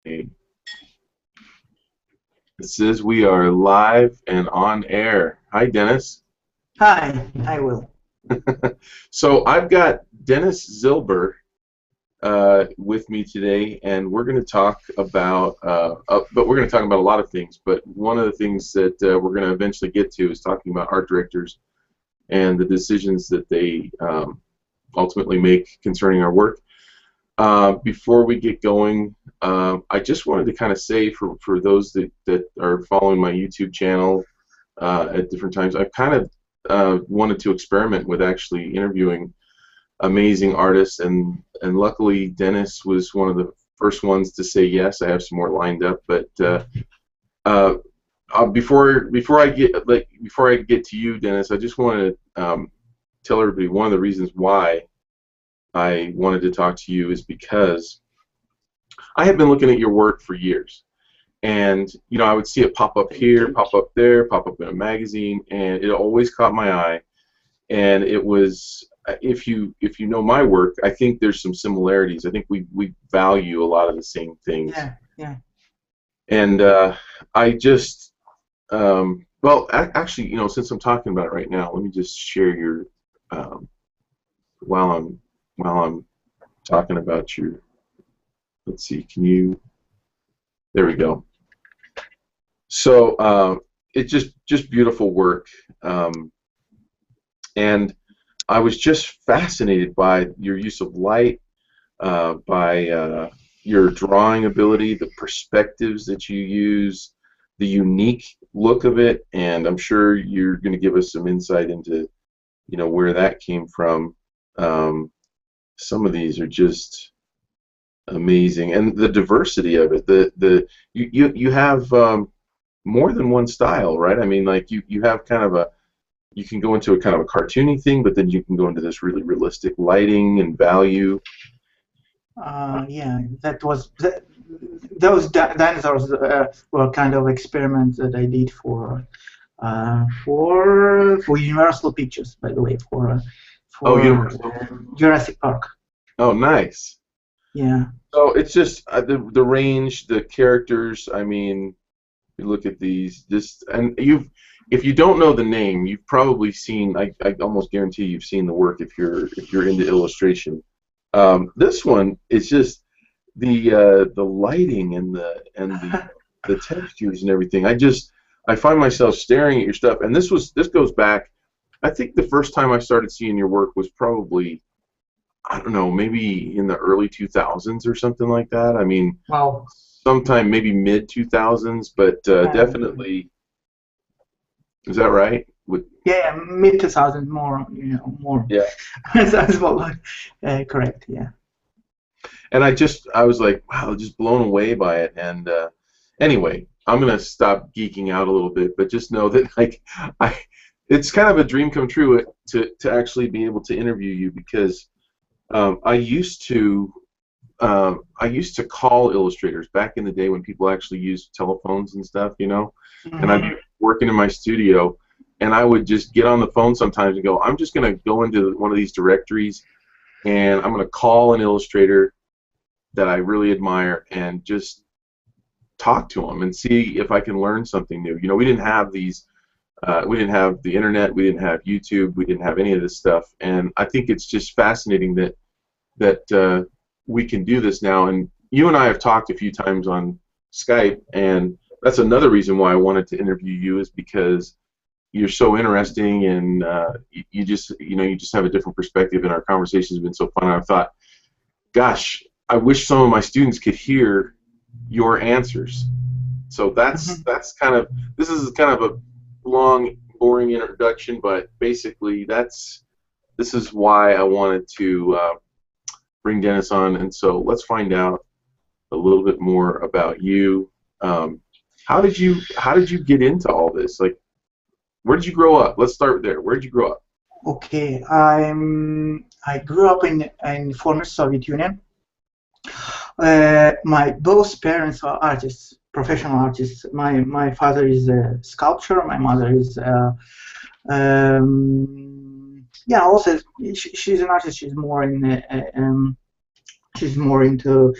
It says we are live and on air. Hi, Dennis. Hi, I will. So I've got Denis Zilber with me today, and we're going to talk about, but we're going to talk about a lot of things. But one of the things that we're going to eventually get to is talking about art directors and the decisions that they ultimately make concerning our work. Before we get going, I just wanted to kind of say for those that are following my YouTube channel at different times, I've kind of wanted to experiment with actually interviewing amazing artists, and luckily Denis was one of the first ones to say yes. I have some more lined up, but before I get to you, Denis, I just want to tell everybody one of the reasons why I wanted to talk to you is because I have been looking at your work for years, and I would see it pop up here, pop up there, pop up in a magazine, and it always caught my eye. And it was, if you know my work, I think there's some similarities. I think we value a lot of the same things. Yeah. And I just well, actually, since I'm talking about it right now, let me just share your while I'm talking about your, let's see, there we go. So it's just beautiful work, and I was just fascinated by your use of light, by your drawing ability, the perspectives that you use, the unique look of it, and I'm sure you're going to give us some insight into where that came from. Some of these are just amazing, and the diversity of it. You have more than one style, right? I mean, like you have kind of you can go into a kind of a cartoony thing, but then you can go into this really realistic lighting and value. Yeah, those dinosaurs were kind of experiments that I did for Universal Pictures, by the way, for Jurassic Park. Oh, nice. Yeah. So it's just the range, the characters. I mean, you look at these, and if you don't know the name, you've probably seen. I almost guarantee you've seen the work if you're into illustration. This one is just the lighting and the textures and everything. I find myself staring at your stuff, and this goes back. I think the first time I started seeing your work was probably, I don't know, maybe in the early 2000s or something like that. I mean, wow. Sometime maybe mid 2000s, but definitely. Is that right? Yeah, mid 2000s, more. Yeah. That's well, correct. Yeah. And I was like, wow, just blown away by it. And anyway, I'm gonna stop geeking out a little bit, but just know that it's kind of a dream come true to actually be able to interview you, because I used to call illustrators back in the day when people actually used telephones and stuff, Mm-hmm. And I'd be working in my studio, and I would just get on the phone sometimes and go, I'm just going to go into one of these directories, and I'm going to call an illustrator that I really admire and just talk to them and see if I can learn something new. We didn't have these. We didn't have the internet. We didn't have YouTube. We didn't have any of this stuff. And I think it's just fascinating that we can do this now. And you and I have talked a few times on Skype, and that's another reason why I wanted to interview you, is because you're so interesting, and you just have a different perspective, and our conversations have been so fun. And I thought, gosh, I wish some of my students could hear your answers. So this is kind of a long, boring introduction, but basically this is why I wanted to bring Denis on. And so let's find out a little bit more about you. How did you get into all this? Like, where did you grow up? Let's start there. Where did you grow up? Okay, I grew up in former Soviet Union. My both parents are artists, professional artists. My father is a sculptor. My mother is yeah, also she's an artist. She's more in She's more into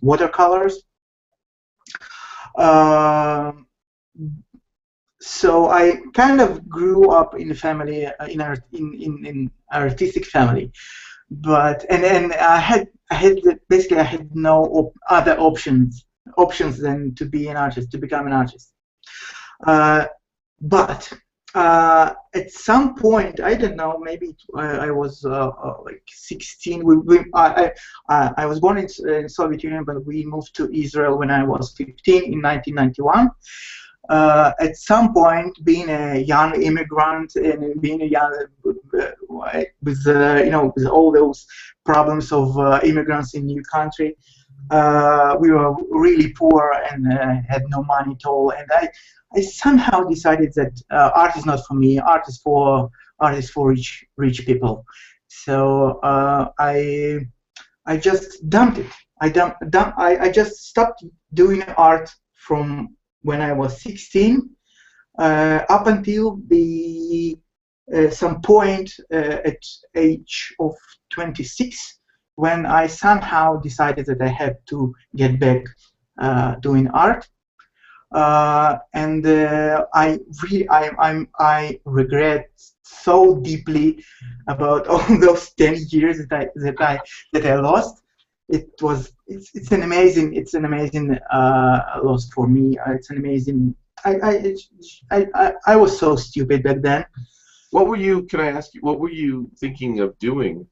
watercolors. So I kind of grew up in a family, in artistic family, but and basically I had no other options than to be an artist, to become an artist. But at some point, I don't know, maybe I was like 16. I was born in Soviet Union, but we moved to Israel when I was 15 in 1991. At some point, being a young immigrant and being a young with with all those problems of immigrants in new country, we were really poor and had no money at all. And I somehow decided that art is not for me. Art is for rich people. So I just dumped it. I just stopped doing art from when I was 16 up until some point at age of 26, when I somehow decided that I had to get back doing art. And I regret so deeply about all those 10 years that I lost. It's an amazing loss for me. It's an amazing. I was so stupid back then. What were you? Can I ask you? What were you thinking of doing?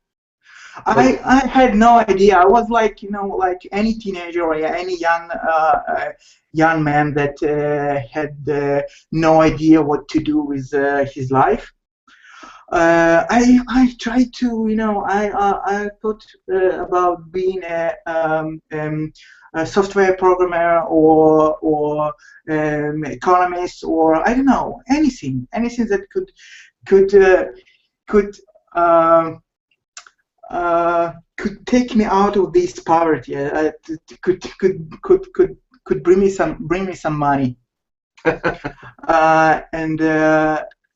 I had no idea. I was like, like any teenager or any young man that had no idea what to do with his life. I tried to, I thought about being a software programmer or economist, or I don't know, anything that could take me out of this poverty. Could bring me some money.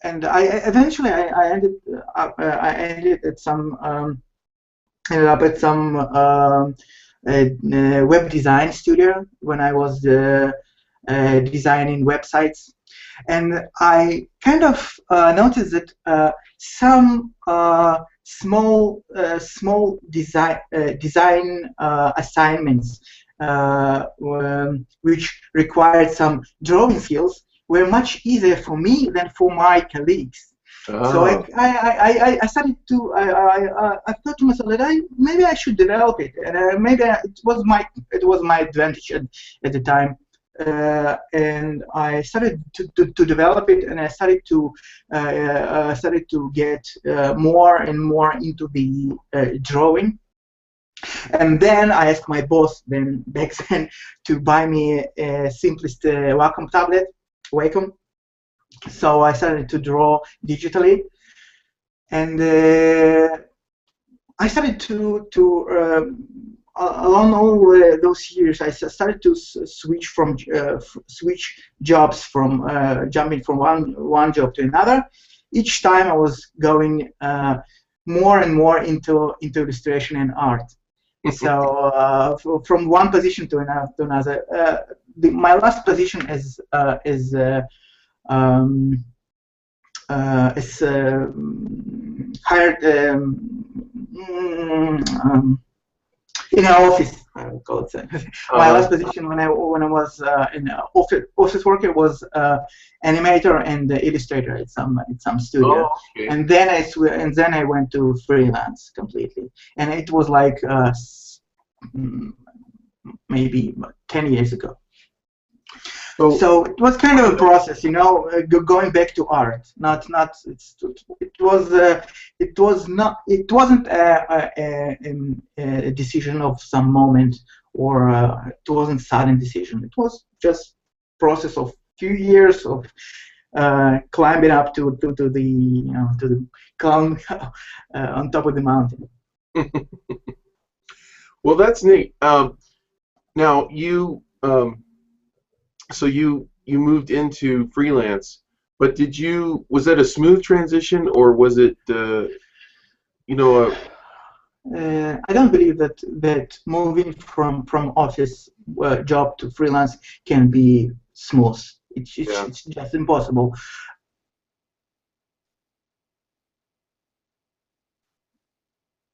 And I eventually I ended up at some web design studio when I was designing websites, and I kind of noticed that some small design assignments which required some drawing skills were much easier for me than for my colleagues. Oh. So I started to I thought to myself that maybe I should develop it, and maybe it was my advantage at the time. And I started to develop it, and I started to get more and more into the drawing. And then I asked my boss back then to buy me a simplest Wacom tablet, Wacom. So I started to draw digitally, and I started to along all those years, I started to switch jobs from jumping from one job to another. Each time I was going more and more into illustration and art. So from one position to another. My last position is hired in an office. I would call it. My last position when I was in office worker was animator and illustrator at some studio. Oh, okay. And then I went to freelance completely, and it was like maybe 10 years ago. So it was kind of a process, going back to art. It wasn't a decision of some moment, or it wasn't a sudden decision. It was just process of few years of climbing up to the cloud on top of the mountain. Well, that's neat. Now so you moved into freelance, but was that a smooth transition, or was it I don't believe that moving from office job to freelance can be smooth. Yeah. It's just impossible.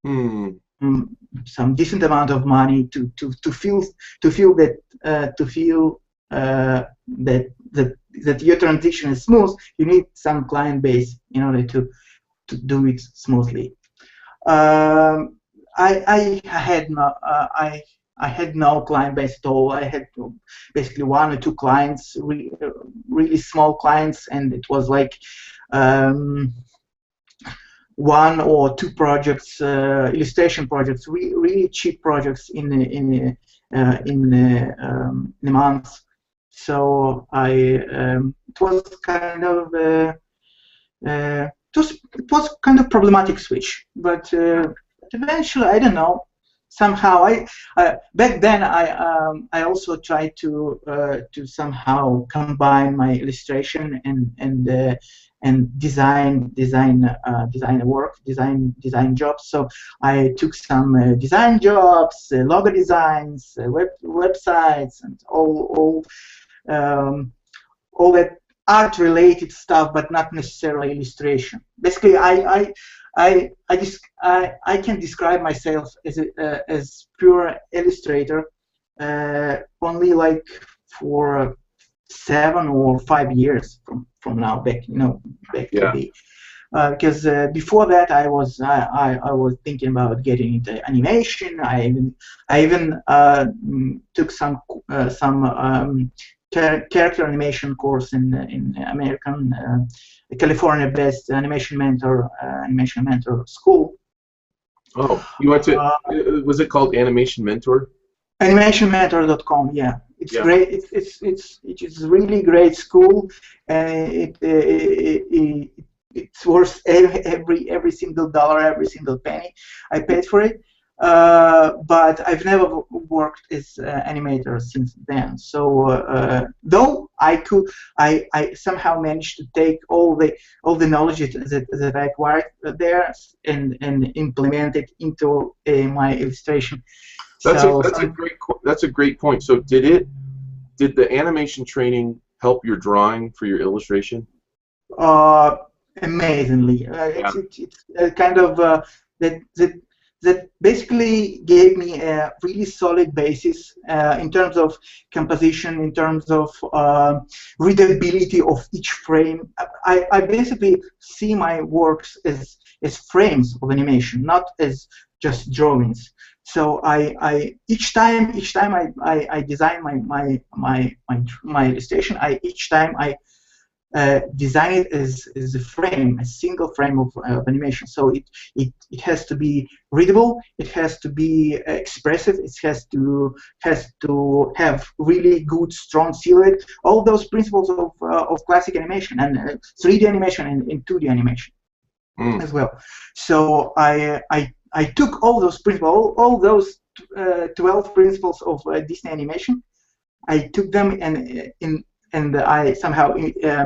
Hmm. mm, some decent amount of money to feel that your transition is smooth. You need some client base in order to do it smoothly. Um, I had no I had no client base at all. I had basically one or two clients, really small clients, and it was like um, one or two projects, illustration projects, really cheap projects in a month. So it was kind of it was kind of problematic switch, but eventually I don't know. Somehow back then I also tried to somehow combine my illustration and design jobs. So I took some design jobs, logo designs, websites, and all that art-related stuff, but not necessarily illustration. Basically, I can describe myself as pure illustrator only like for 7 or 5 years from now back to Yeah. the because before that I was thinking about getting into animation. I even took some character animation course in American California-based animation mentor school. Oh, you went to, Uh, was it called Animation Mentor? animationmentor.com. Yeah, it's Yeah. great. It's a really great school, and it's worth every single dollar, every single penny I paid for it. But I've never worked as animator since then. So though I somehow managed to take all the knowledge that I acquired there and implement it into my illustration. So That's a great point. So did the animation training help your drawing for your illustration? uh, amazingly, Yeah. it's kind of that that that basically gave me a really solid basis in terms of composition, in terms of readability of each frame. I basically see my works as frames of animation, not as just drawings. So each time I design my illustration, each time I design it as a frame, a single frame of animation. So it has to be readable, it has to be expressive, it has to have really good, strong silhouette. All those principles of classic animation and 3D animation and 2D animation Mm. as well. So I took all those principles, all those 12 principles of Disney animation. I took them and I somehow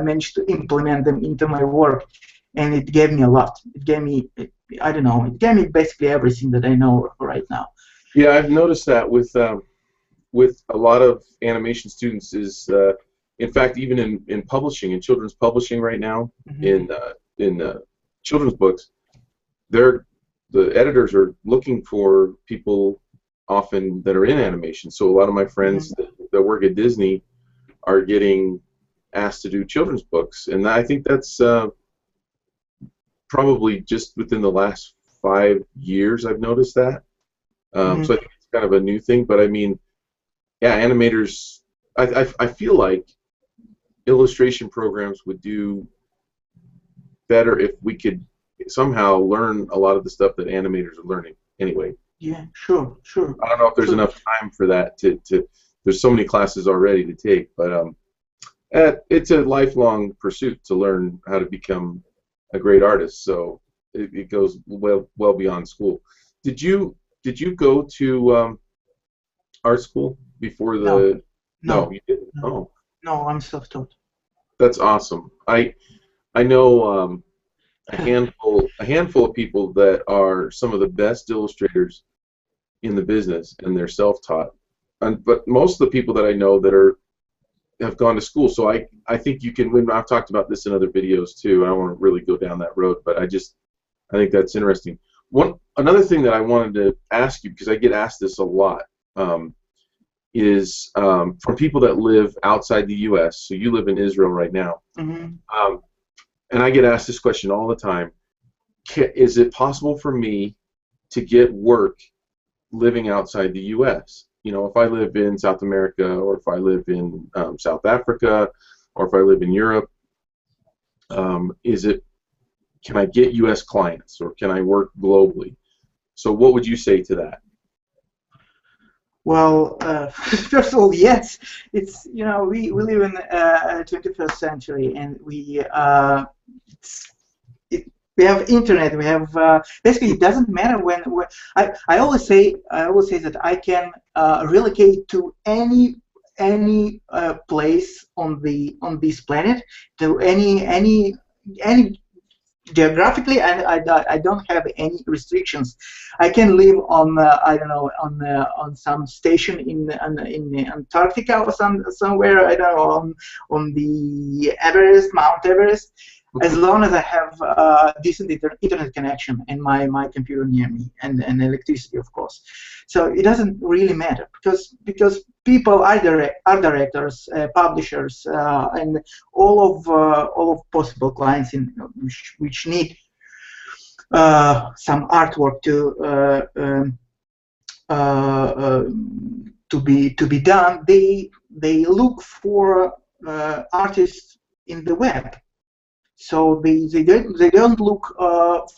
managed to implement them into my work, and it gave me a lot. It gave me, I don't know, it gave me basically everything that I know right now. Yeah, I've noticed that with a lot of animation students is, in fact, even in publishing, in children's publishing right now, Mm-hmm. in children's books, the editors are looking for people often that are in animation. So a lot of my friends that work at Disney are getting asked to do children's books, and I think that's probably just within the last 5 years I've noticed that. Mm-hmm. So I think it's kind of a new thing, but I mean, yeah, animators. I feel like illustration programs would do better if we could somehow learn a lot of the stuff that animators are learning. Anyway, Yeah, sure, sure, I don't know if there's sure. enough time for that to there's so many classes already to take, but it's a lifelong pursuit to learn how to become a great artist. So it goes well beyond school. Did you go to art school before No, the? No, no, you didn't. no, Oh, no. I'm self-taught. that's awesome. I know a handful of people that are some of the best illustrators in the business, and they're self-taught. But most of the people that I know that have gone to school. So I think you can. I've talked about this in other videos too. I don't want to really go down that road, but I think that's interesting. Another thing that I wanted to ask you, because I get asked this a lot, is from people that live outside the U.S. So you live in Israel right now, and I get asked this question all the time: is it possible for me to get work living outside the U.S.? You know, if I live in South America, or if I live in South Africa, or if I live in Europe, can I get U.S. clients, or can I work globally? So what would you say to that? Well, first of all, yes. It's, you know, we live in 21st century, and we have internet. We have basically, it doesn't matter when I always say that I can relocate to any place on this planet, to any geographically, and I don't have any restrictions. I can live on I don't know, on some station in Antarctica, or somewhere, I don't know, on the Mount Everest, as long as I have decent internet connection and my computer near me, and electricity, of course. So it doesn't really matter, because people are directors, publishers, and all of possible clients which need some artwork to be done. They look for artists in the web. So they don't look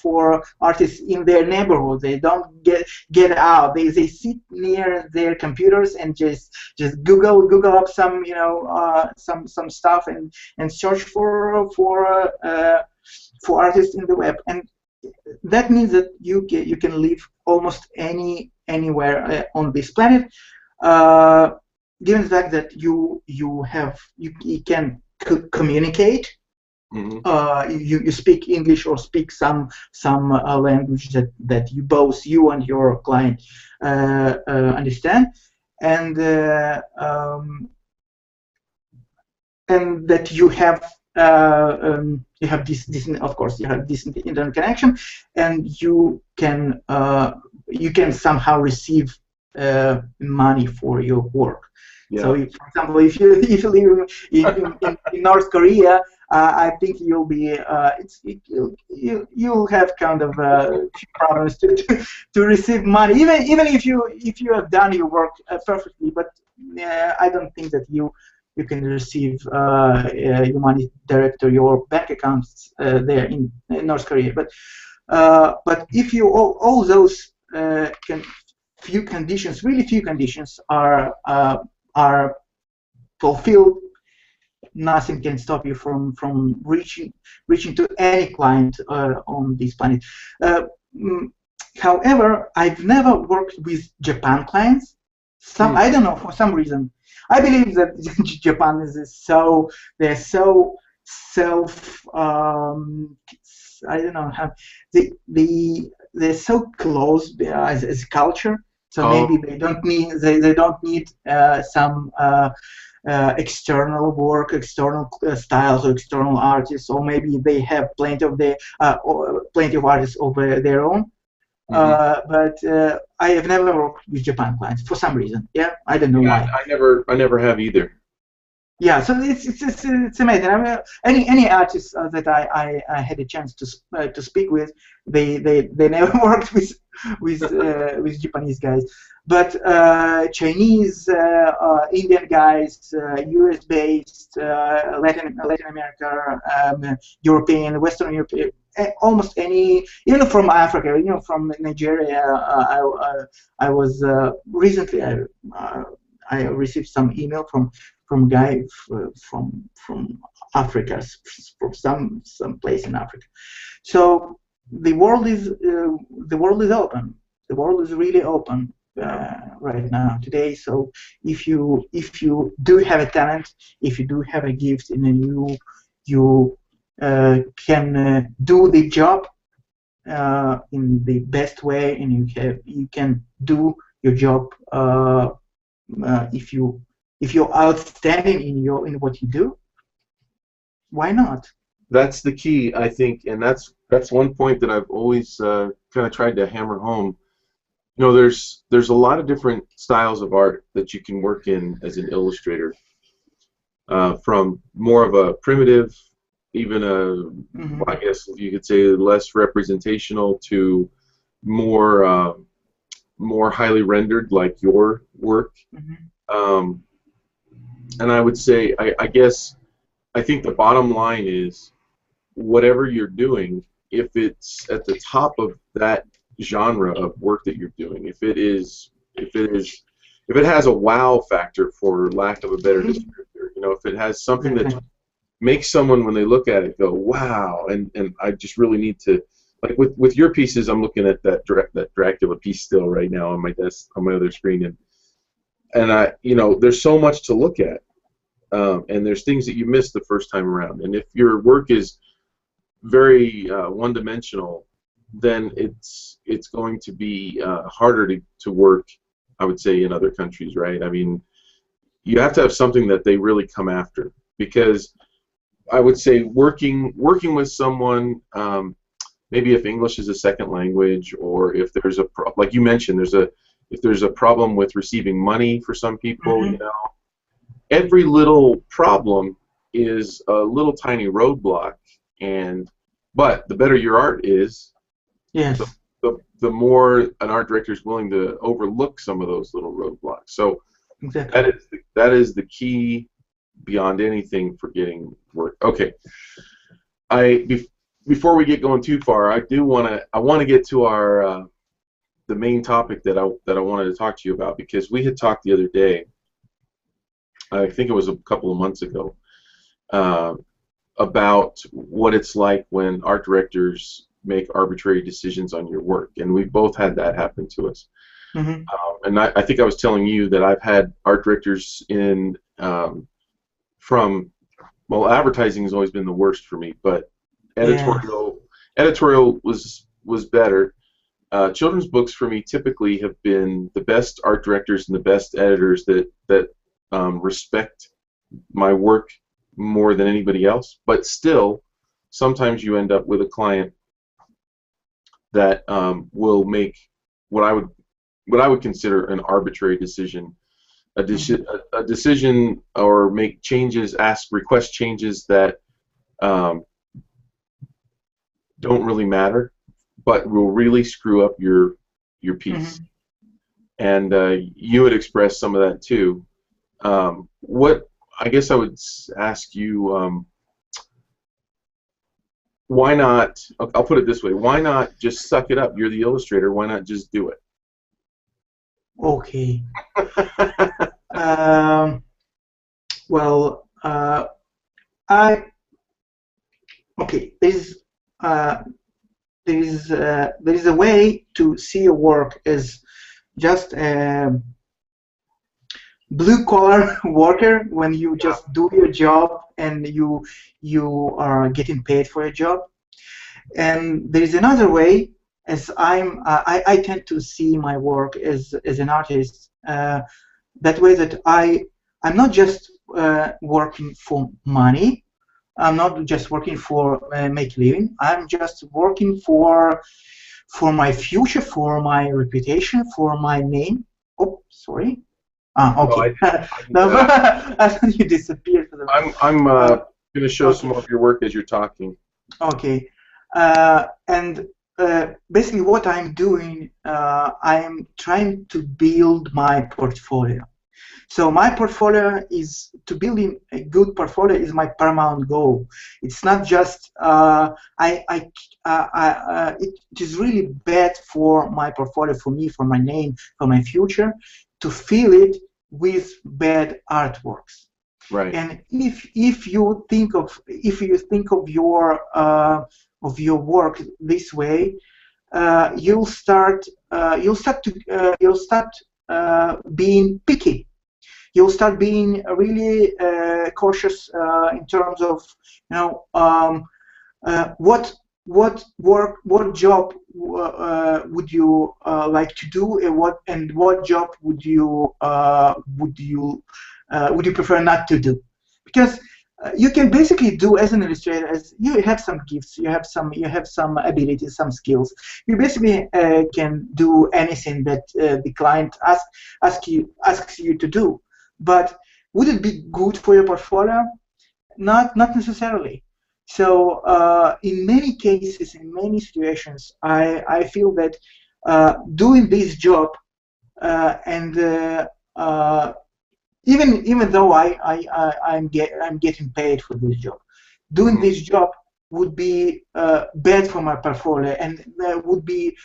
for artists in their neighborhood. They don't get out. They sit near their computers and just Google up some, you know, some stuff, and search for artists in the web. And that means that you can live almost anywhere on this planet, given the fact that you can communicate. You speak English, or speak some language that you and your client understand, and that you have decent, of course, you have decent internet connection, and you can somehow receive money for your work. Yeah. So, for example, if you live in North Korea, I think you'll be you'll have kind of problems to receive money, even if you have done your work perfectly. But I don't think that you can receive your money direct to your bank accounts there in North Korea. But if you all those few conditions are fulfilled, nothing can stop you from reaching to any client on this planet. However, I've never worked with Japan clients. I don't know, for some reason. I believe that Japan they're so self. I don't know how they're so close as a culture. So maybe they don't need some external work, external styles, or external artists, or maybe they have plenty of artists of their own. But I have never worked with Japan clients for some reason. Yeah, I don't know why. I never have either. Yeah, so it's amazing. I mean, any artists that I had a chance to speak with, they never worked with Japanese guys, but Chinese, Indian guys, US based, Latin America, European, Western Europe, almost any, even from Africa, you know, from Nigeria. I was recently I received some email from guy from Africa, from some place in Africa. So the world is open. The world is really open right now today. So if you do have a talent, if you do have a gift, and then you can do the job in the best way, and you can do your job if you're outstanding in what you do. Why not? That's the key, I think, and that's one point that I've always kind of tried to hammer home. You know, there's a lot of different styles of art that you can work in as an illustrator, from more of a primitive, even I guess you could say less representational, to more more highly rendered, like your work. And I would say, I guess, I think the bottom line is, whatever you're doing, if it's at the top of that genre of work that you're doing, if it has a wow factor, for lack of a better descriptor, you know, if it has something that makes someone, when they look at it, go wow, and I just really need to, like with your pieces, I'm looking at that Dracula piece still right now on my desk, on my other screen, and I, you know, there's so much to look at, and there's things that you miss the first time around, and if your work is very one-dimensional, then it's going to be harder to work, I would say, in other countries, right? I mean, you have to have something that they really come after, because I would say working with someone, maybe if English is a second language, or if there's like you mentioned, if there's a problem with receiving money for some people, you know, every little problem is a little tiny roadblock, but the better your art is, yes, the more an art director is willing to overlook some of those little roadblocks. So exactly. that is the key beyond anything for getting work. Okay, before we get going too far, I want to get to our the main topic that I wanted to talk to you about, because we had talked the other day, I think it was a couple of months ago, about what it's like when art directors make arbitrary decisions on your work, and we've both had that happen to us. And I think I was telling you that I've had art directors in from, well, advertising has always been the worst for me, but editorial was better. Children's books for me typically have been the best art directors and the best editors that respect my work more than anybody else. But still, sometimes you end up with a client that will make what I would consider an arbitrary decision, a decision, or make changes, request changes that don't really matter, but will really screw up your piece. And you had expressed some of that too. What I guess I would ask you, why not? I'll put it this way: why not just suck it up? You're the illustrator. Why not just do it? Okay. Well, okay. There is a way to see your work as just a blue-collar worker, when you just do your job and you are getting paid for your job. And there is another way, as I tend to see my work as an artist, that way, that I'm not just working for money. I'm not just working for make a living. I'm just working for my future, for my reputation, for my name. Oh, sorry. Okay. No, I thought you disappeared for the moment. I'm going to show some more of your work as you're talking. Okay. And basically what I'm doing, I'm trying to build my portfolio. So my portfolio is, to building a good portfolio is my paramount goal. It's not just, it is really bad for my portfolio, for me, for my name, for my future, to fill it with bad artworks. Right. And if you think of your work this way, you'll start being picky. You'll start being really cautious in terms of, what job would you like to do, and what job would you prefer not to do? Because you can basically do as an illustrator, as you have some gifts, you have some abilities, some skills. You basically can do anything that the client asks you to do. But would it be good for your portfolio? Not necessarily. So in many cases, in many situations, I feel that doing this job and even though I'm getting paid for this job, doing this job would be bad for my portfolio, and would be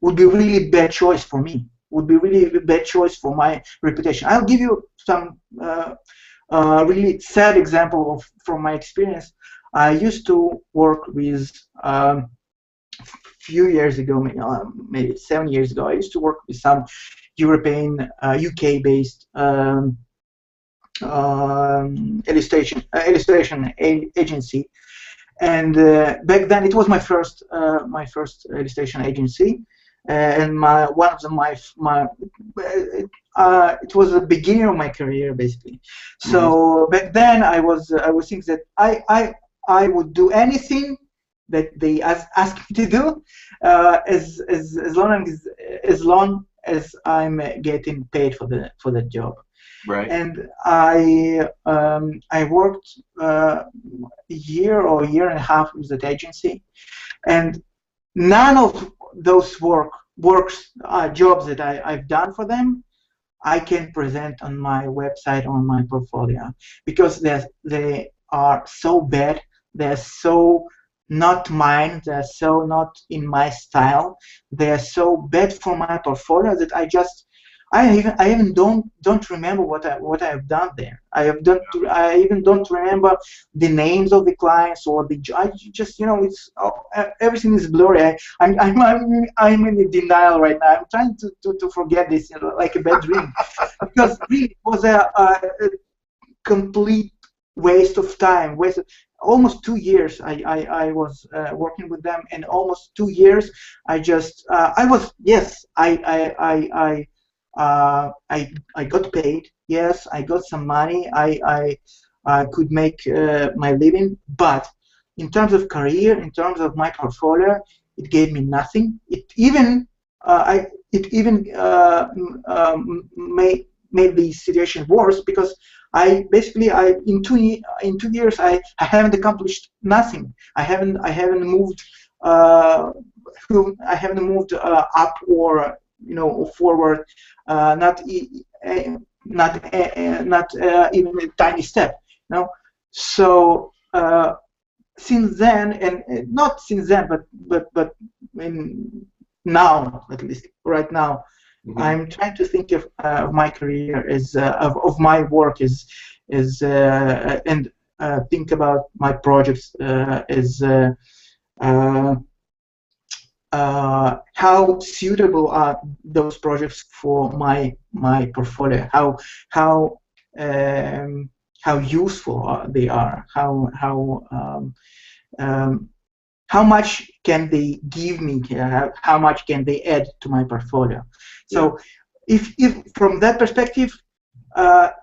really bad choice for me. Would be really a bad choice for my reputation. I'll give you some really sad example from my experience. I used to work with few years ago, maybe 7 years ago. I used to work with some European, UK-based illustration agency, and back then it was my first illustration agency, and it was the beginning of my career basically. So back then I was thinking that I would do anything that they ask me to do, as long as I'm getting paid for the job. Right. And I worked a year or a year and a half with that agency, and none of those jobs that I've done for them I can present on my website, on my portfolio, because they are so bad. They're so not mine. They're so not in my style. They're so bad for my portfolio that I even don't remember what I have done there. I even don't remember the names of the clients, or I just, it's everything is blurry. I'm in denial right now. I'm trying to forget this, like a bad dream, because really it was a complete waste of time. Almost 2 years I was working with them, and almost 2 years I got paid. Yes, I got some money. I could make my living, but in terms of career, in terms of my portfolio, it gave me nothing. It even made the situation worse, because in 2 years I haven't accomplished nothing. I haven't moved up or forward, not even a tiny step. So since then, and not since then, but now, at least right now, I'm trying to think of my career as of my work and think about my projects as how suitable are those projects for my portfolio? How useful they are? How much can they give me? How much can they add to my portfolio? So, if from that perspective,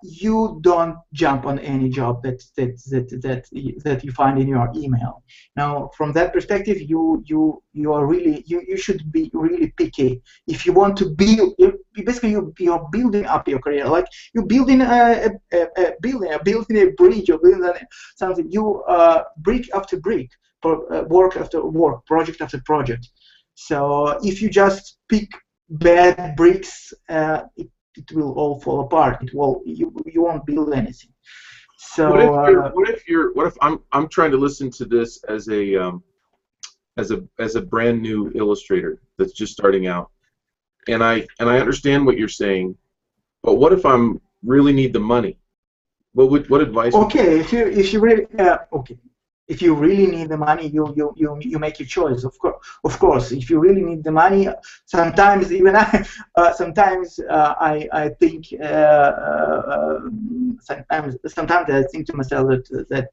you don't jump on any job that you find in your email. Now, from that perspective, you should be really picky. If you want to build, basically you're building up your career, like you're building a bridge, or building something. You brick after brick, work after work, project after project. So if you just pick bad bricks, it will all fall apart. You won't build anything. So what if I'm trying to listen to this as a brand new illustrator that's just starting out, and I understand what you're saying, but what if I'm really need the money? What advice? Okay, if you really okay. If you really need the money, you make your choice. Of course, if you really need the money, sometimes even I think sometimes I think to myself that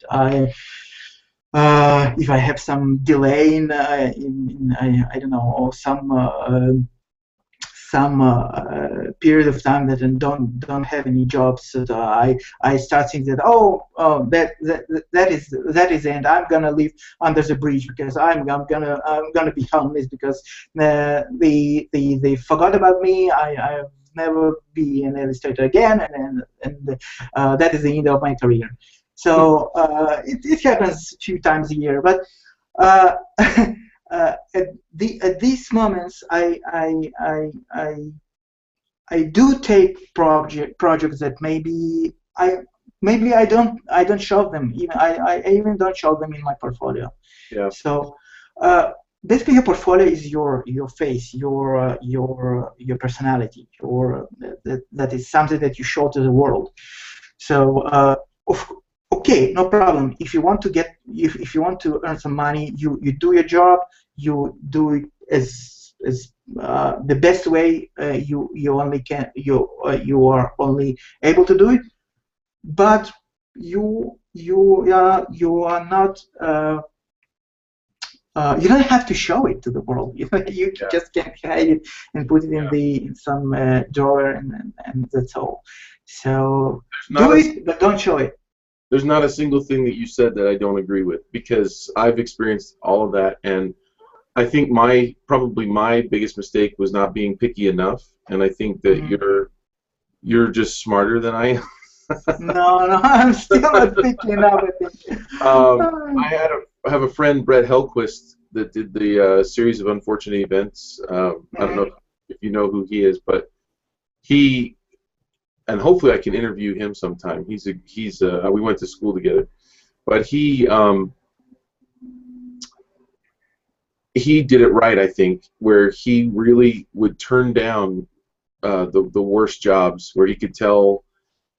if I have some delay I don't know, or some period of time that I don't have any jobs, so I start thinking that that is the end. I'm gonna live under the bridge because I'm gonna be homeless because they forgot about me. I've never be an illustrator again, and that is the end of my career. So it happens a few times a year, but uh, at these moments, I do take projects that maybe I don't show them, even I even don't show them in my portfolio. Yeah. So basically, your portfolio is your face, your personality, that is something that you show to the world. So okay, no problem. If you want to if you want to earn some money, you do your job, you do it as the best way you only can you are only able to do it. But you are not. You don't have to show it to the world. You Yeah. just can hide it and put it Yeah. in some drawer, and that's all. So There's do not it, but don't show it. there's not a single thing that you said that I don't agree with, because I've experienced all of that, and I think probably my biggest mistake was not being picky enough, and I think that you're just smarter than I am. No, no, I'm still not picky enough, I think. I have a friend, Brett Hellquist, that did the series of unfortunate events. I don't know if you know who he is, but he, and hopefully I can interview him sometime. We went to school together, but he did it right, I think, where he really would turn down the worst jobs, where he could tell,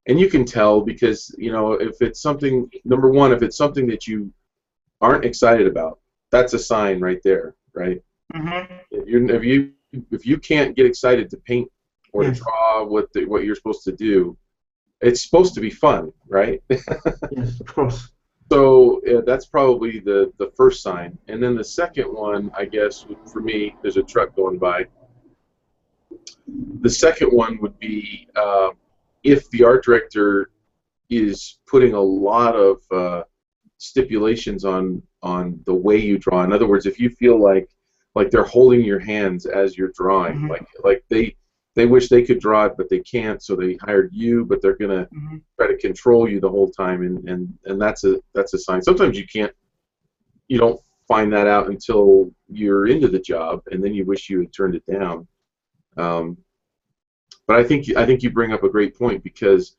and you can tell because if it's something, number one, if it's something that you aren't excited about, that's a sign right there, right? Mm-hmm. If you can't get excited to paint or to Yes. draw what you're supposed to do, it's supposed to be fun, right? Yes, of course. So that's probably the first sign, and then the second one, I guess, for me, there's a truck going by. The second one would be if the art director is putting a lot of stipulations on the way you draw. In other words, if you feel like they're holding your hands as you're drawing, like they wish they could draw it but they can't, so they hired you, but they're gonna try to control you the whole time, and that's a sign. Sometimes you don't find that out until you're into the job, and then you wish you had turned it down. But I think you bring up a great point, because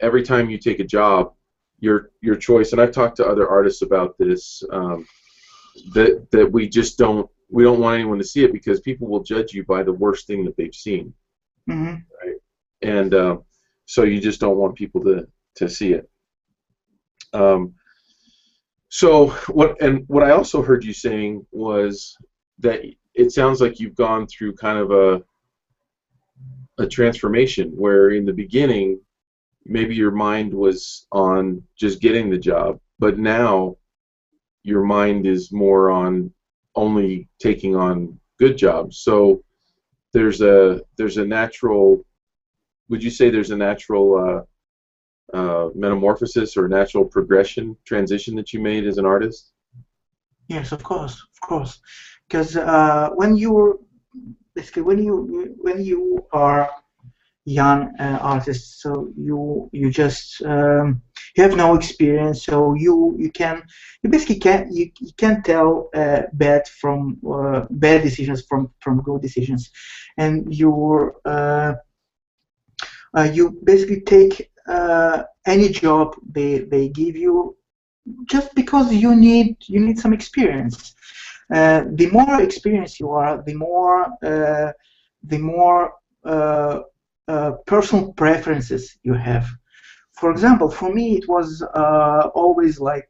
every time you take a job, your choice, and I've talked to other artists about this, that we don't want anyone to see it, because people will judge you by the worst thing that they've seen, right? And so you just don't want people to see it. So what I also heard you saying was that it sounds like you've gone through kind of a transformation, where in the beginning maybe your mind was on just getting the job, but now your mind is more on only taking on good jobs. So there's a natural, would you say there's a natural metamorphosis or natural transition that you made as an artist? Yes, of course, because when you basically when you are young artist, so you just you have no experience, so you basically can't tell bad decisions from good decisions, and you basically take any job they give you just because you need some experience. The more experienced you are, the more personal preferences you have. For example, for me, it was always like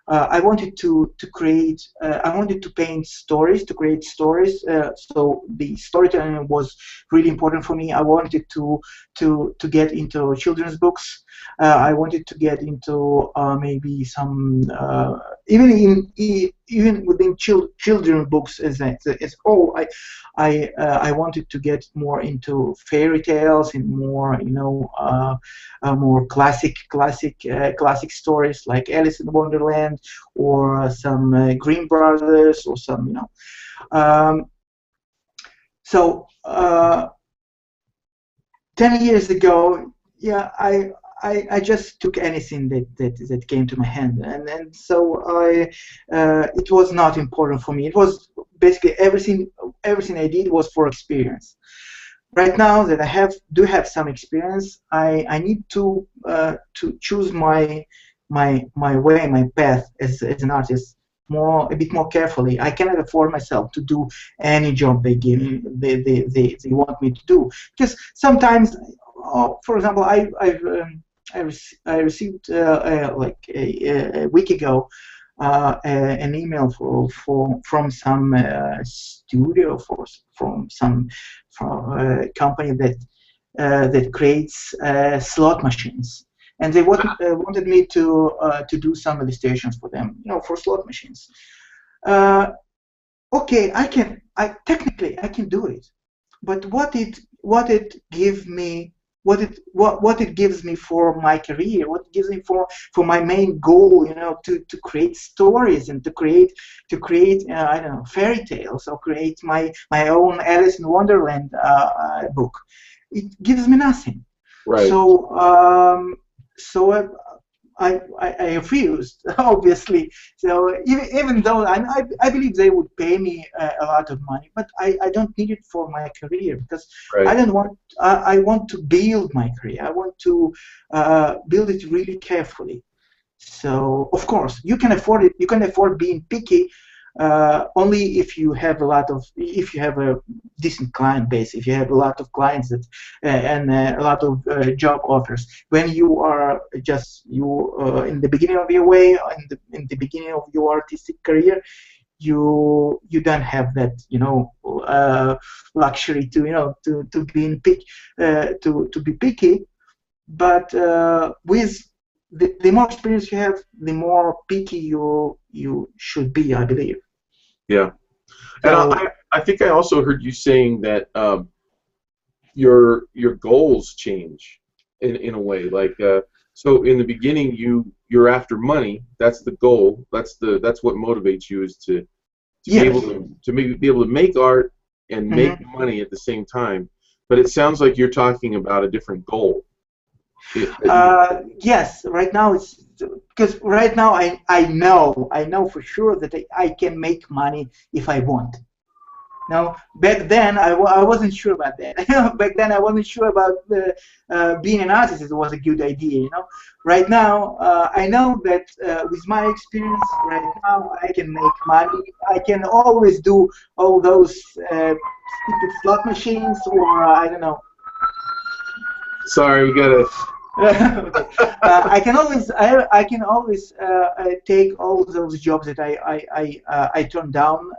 I wanted to create. I wanted to paint stories, to create stories. So the storytelling was really important for me. I wanted to get into children's books. I wanted to get into maybe some even within children books as whole, I wanted to get more into fairy tales and more, more classic stories like Alice in Wonderland, or some Grimm Brothers, or some, so 10 years ago, yeah, I just took anything that came to my hand, and so it was not important for me. It was basically everything I did was for experience. Right now that I do have some experience, I need to choose my way, my path as an artist a bit more carefully. I cannot afford myself to do any job they give me, they want me to do, because sometimes, for example, I received like a week ago an email from some studio, from some company that creates slot machines, and they wanted me to do some illustrations for them, for slot machines. Okay, technically I can do it, but what it gives me, what it gives me for my career, what it gives me for my main goal, to create stories and to create I don't know, fairy tales, or create my own Alice in Wonderland book. It gives me nothing. Right. So I refused, obviously. So even though I believe they would pay me a lot of money, but I don't need it for my career, because Right. I want to build my career. I want to build it really carefully. So of course you can afford it. You can afford being picky only if you have a decent client base, if you have a lot of clients and a lot of job offers. When you are just in the beginning of your way, in the beginning of your artistic career, you don't have that luxury to be picky. But with the more experience you have, the more picky you should be, I believe. Yeah. So, And I think I also heard you saying that your goals change in a way. Like so in the beginning you're after money. That's the goal. That's what motivates you, is to yes. be able to make art and make money at the same time. But it sounds like you're talking about a different goal. Yes, right now it's because right now I know for sure that I can make money if I want. Now, back then I wasn't sure about that. Back then I wasn't sure about being an artist. It was a good idea, Right now I know that with my experience, right now I can make money. I can always do all those stupid slot machines, or I don't know. Sorry, we gotta. Okay. I can always take all those jobs that I turn down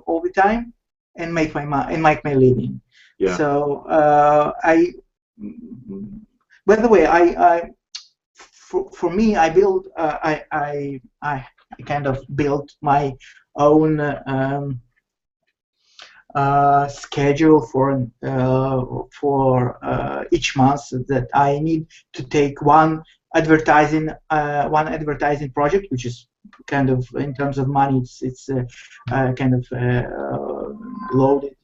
all the time, and make my living. Yeah. So by the way, for me, I build I kind of built my own schedule for each month, that I need to take one advertising project, which is kind of, in terms of money, it's kind of loaded,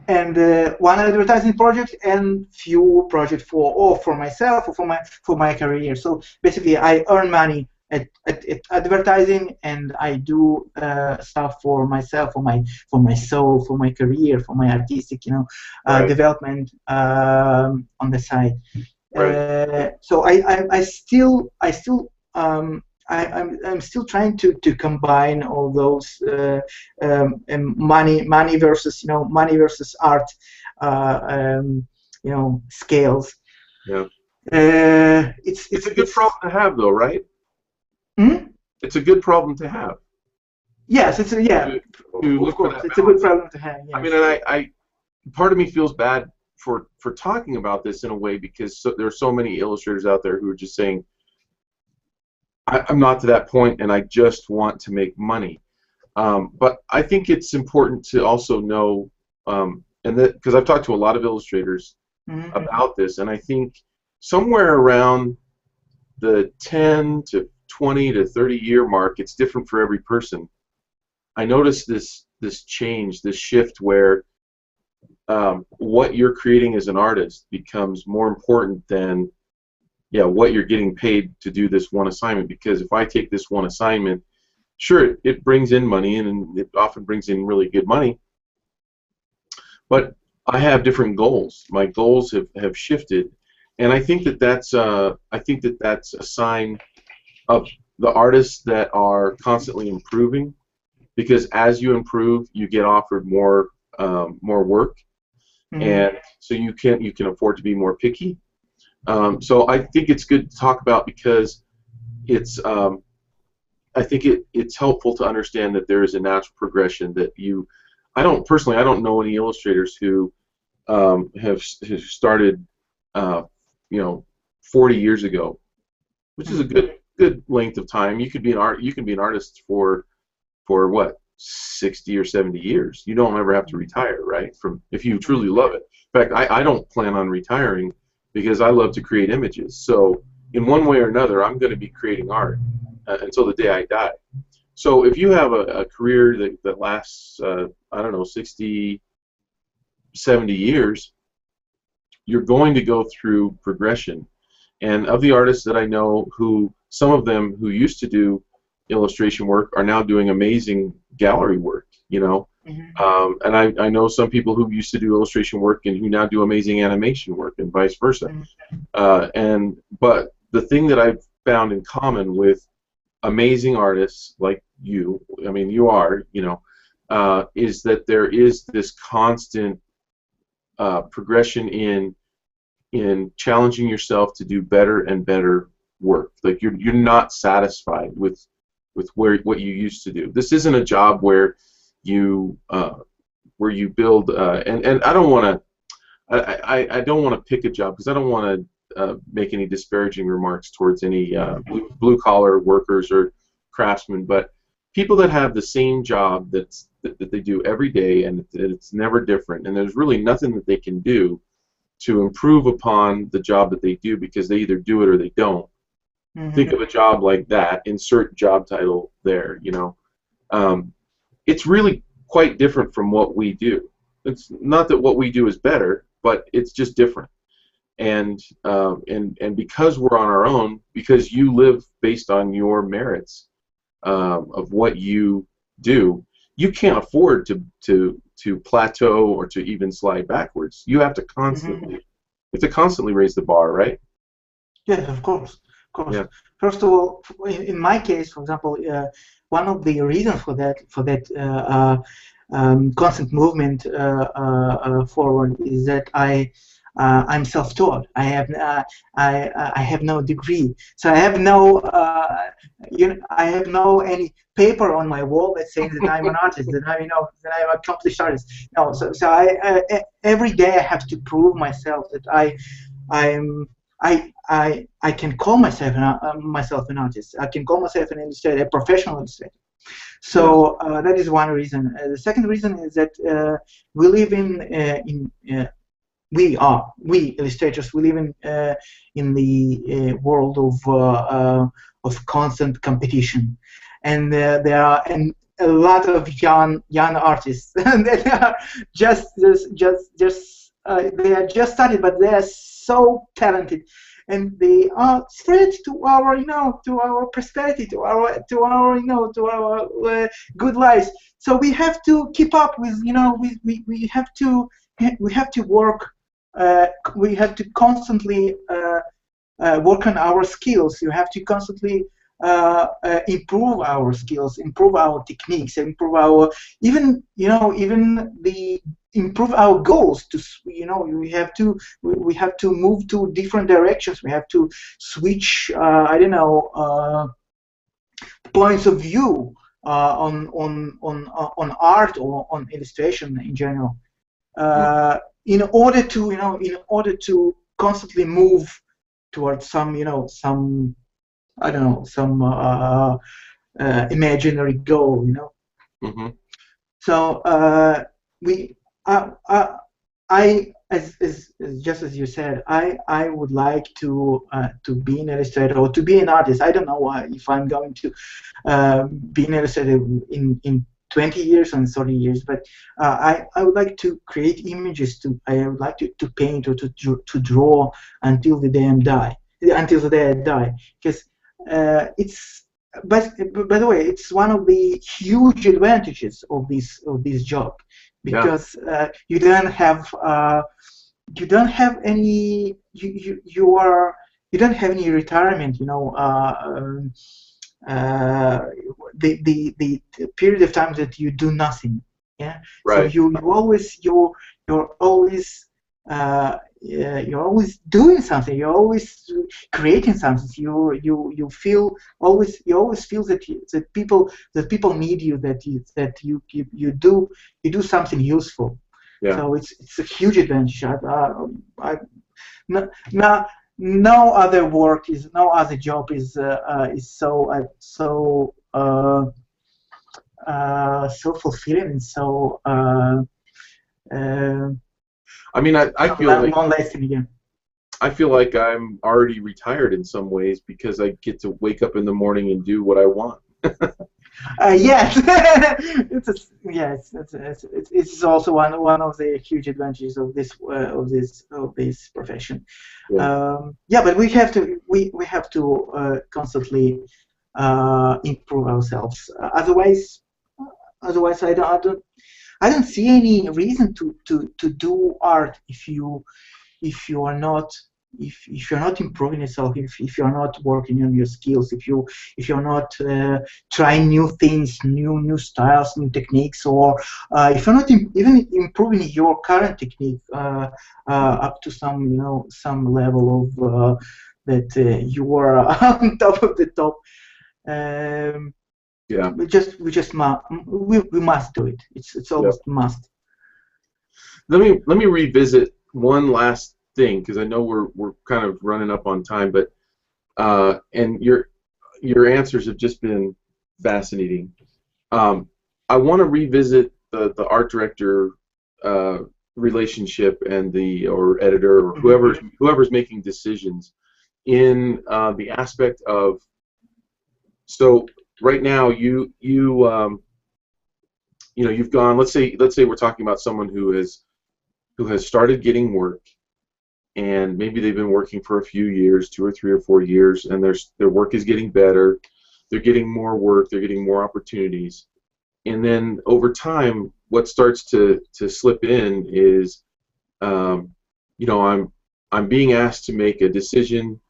and one advertising project and few projects for myself, or for my career. So basically, I earn money at advertising, and I do stuff for myself, for my soul, for my career, for my artistic, Right. development on the side. Right. So I'm still trying to combine all those money versus art scales. Yeah. It's a good problem to have, though, right? Hmm? It's a good problem to have. Yes, it's of course, it's a good problem to have. Yes. I mean, and I part of me feels bad for talking about this in a way, because there are so many illustrators out there who are just saying, I'm not to that point, and I just want to make money. But I think it's important to also know, and that because I've talked to a lot of illustrators Mm-hmm. about this, and I think somewhere around the 10 to 20 to 30 year mark, it's different for every person. I noticed this change, this shift where what you're creating as an artist becomes more important than what you're getting paid to do this one assignment. Because if I take this one assignment, sure, it brings in money, and it often brings in really good money, but I have different goals. My goals have shifted, and I think that that's a sign of the artists that are constantly improving, because as you improve, you get offered more work, Mm-hmm. and so you can afford to be more picky. So I think it's good to talk about, because it's I think it's helpful to understand that there is a natural progression that you. I don't know any illustrators who have started, uh, 40 years ago, which is a Mm-hmm. good length of time. You can be an artist for what, 60 or 70 years. You don't ever have to retire, right? From if you truly love it. In fact, I don't plan on retiring, because I love to create images. So in one way or another, I'm going to be creating art until the day I die. So if you have a career that lasts, I don't know, 60, 70 years, you're going to go through progression. And of the artists that I know, some of them who used to do illustration work are now doing amazing gallery work, Mm-hmm. and I know some people who used to do illustration work and who now do amazing animation work, and vice versa. But the thing that I've found in common with amazing artists like you, I mean, you are, is that there is this constant progression in challenging yourself to do better and better work. Like you're not satisfied with what you used to do. This isn't a job you build, and I don't want to. I don't want to pick a job, because I don't want to make any disparaging remarks towards any blue collar workers or craftsmen, but people that have the same job that they do every day, and it's never different, and there's really nothing that they can do to improve upon the job that they do, because they either do it or they don't. Think Mm-hmm. of a job like that, insert job title there, it's really quite different from what we do. It's not that what we do is better, but it's just different. And because we're on our own, because you live based on your merits of what you do, you can't afford to plateau or to even slide backwards. You have to Mm-hmm. constantly raise the bar, right? Yes, of course, of course. Yeah. First of all, in my case, for example, one of the reasons for that constant movement forward is that I'm self-taught. I have no degree, so I have no I have no any paper on my wall that says that I'm an artist, that I'm an accomplished artist. No, so every day I have to prove myself that I'm I can call myself an artist. I can call myself an illustrator, a professional illustrator. Yes. So that is one reason. The second reason is that we live we illustrators, we live in the world of constant competition, and there are a lot of young artists that are they are just started, but they are so talented, and they are spread to our to our prosperity, to our good lives. So we have to keep up with we have to work. We have to constantly work on our skills. You have to constantly improve our skills, improve our techniques, improve our improve our goals. We have to move to different directions. We have to switch. I don't know, points of view on art or on illustration in general. In order to constantly move towards some I don't know, some imaginary goal, you know. Mm-hmm. So we, uh, uh, as just as you said, I would like to be an illustrator or to be an artist. I don't know if I'm going to be an illustrator in 20 years or in 30 years, but I would like to create images. I would like to paint or to draw until the day I die. Until the day I die, because it's. But by the way, it's one of the huge advantages of this job, Yeah. because you don't have any you don't have any retirement, you know. Uh, the period of time that you do nothing, yeah. So Right. you're always you're always doing something, you're always creating something. You feel always, you always feel that that people need you, you do something useful. Yeah. So it's a huge advantage. No, no, no other work is, no other job is so fulfilling and so uh, I mean, I feel like long-lasting. Yeah. I feel like I'm already retired in some ways because I get to wake up in the morning and do what I want. Yes, it's also one of the huge advantages of this profession. Yeah. Yeah, but we have to constantly improve ourselves. Otherwise, I don't see any reason to do art if you are not, if you're not improving yourself, if you're not working on your skills, if you're not trying new things, new styles, new techniques, or if you're not even improving your current technique up to some, you know, some level of that you are on top of the top. um, Yeah. we must do it. It's Yeah. almost must. Let me revisit one last thing because I know we're kind of running up on time, but and your answers have just been fascinating. I want to revisit the art director relationship and the or editor or whoever's making decisions in the aspect of, so right now you know, you've gone, let's say we're talking about someone who has started getting work, and maybe they've been working for a few years, 2 or 3 or 4 years, and their work is getting better, they're getting more work, they're getting more opportunities, and then over time what starts to slip in is you know, I'm being asked to make a decision,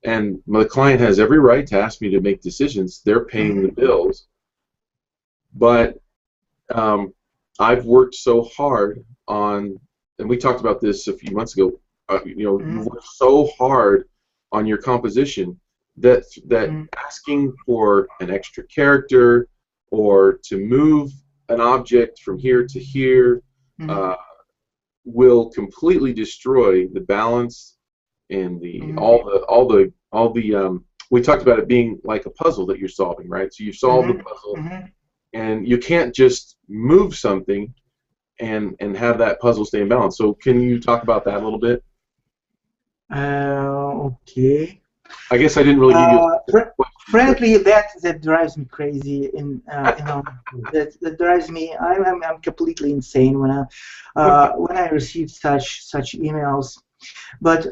and the client has every right to ask me to make decisions, they're paying the bills, but I've worked so hard on, and we talked about this a few months ago. You know, you work so hard on your composition that asking for an extra character or to move an object from here to here will completely destroy the balance and the all the we talked about it being like a puzzle that you're solving, right? So you solve the puzzle, and you can't just move something and have that puzzle stay in balance. So can you talk about that a little bit? Okay. I guess I didn't really give you a frankly, that drives me crazy. You know, that drives me. I'm completely insane when I receive such emails. But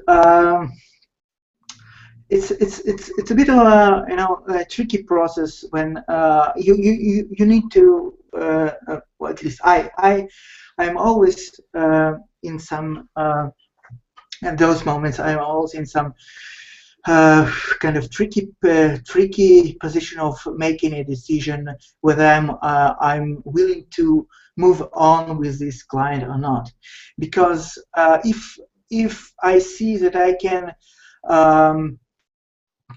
it's a bit of a, you know, a tricky process when you need to well, at least I'm always in some at those moments I'm always in some kind of tricky position of making a decision whether I'm willing to move on with this client or not, because if I see that I can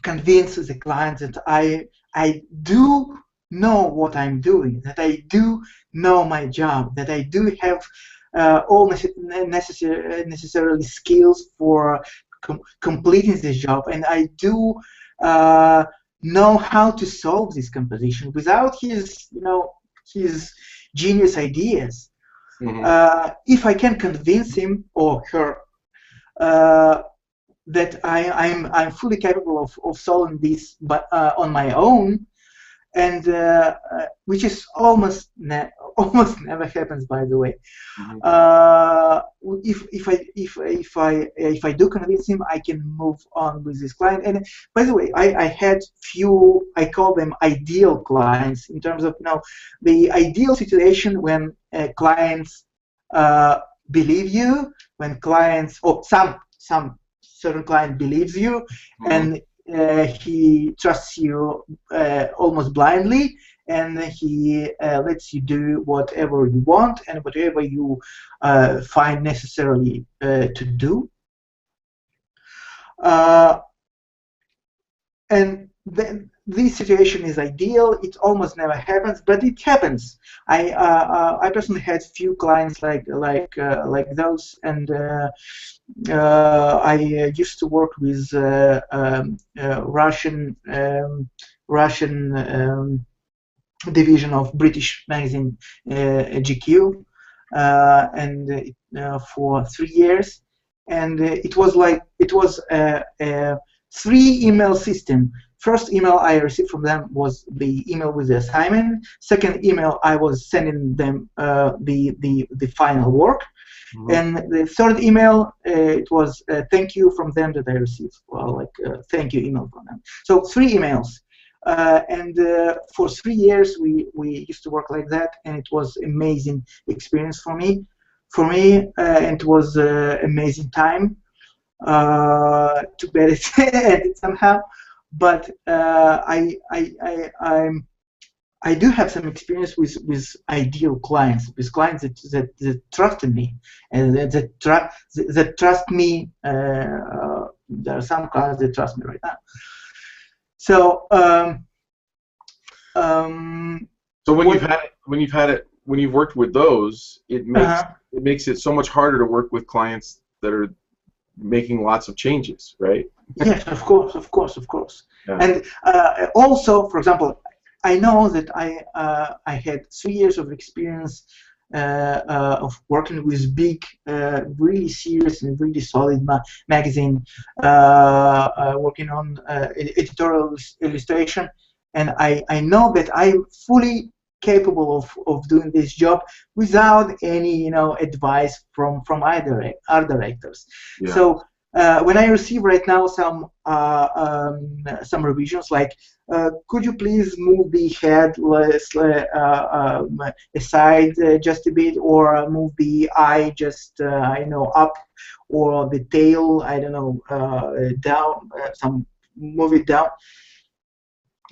convince the client that I do know what I'm doing, that I do know my job, that I do have all necessarily skills for completing this job, and I do know how to solve this composition without his, his genius ideas. If I can convince him or her that I'm fully capable of solving this, but on my own, and which is almost never happens, by the way. If I do convince him, I can move on with this client. And by the way, I had few, I call them ideal clients, in terms of the ideal situation when clients believe you, when clients, or some certain client believes you, and he trusts you almost blindly, and he lets you do whatever you want and whatever you find necessarily to do. And then this situation is ideal. It almost never happens, but it happens. I personally had few clients like those, and I used to work with Russian division of British magazine GQ, and for 3 years, and it was a 3 email system. First email I received from them was the email with the assignment. Second email, I was sending them the final work. And the third email, it was thank you from them that I received, thank you email from them. So 3 emails. And for 3 years, we used to work like that, and it was amazing experience for me. And it was amazing time. Too bad it ended somehow, but I do have some experience with ideal clients, with clients that trust in me, and that trust me. There are some clients that trust me right now. So, so when you've worked with those, it makes it so much harder to work with clients that are making lots of changes, right? Yes, of course. Yeah. And also, for example, I know that I had 3 years of experience of working with big, really serious and really solid magazine, working on editorial illustration, and I know that I'm fully capable of doing this job without any advice from art directors. Yeah. So when I receive right now some revisions, like could you please move the head aside just a bit, or move the eye just up, or the tail down, move it down.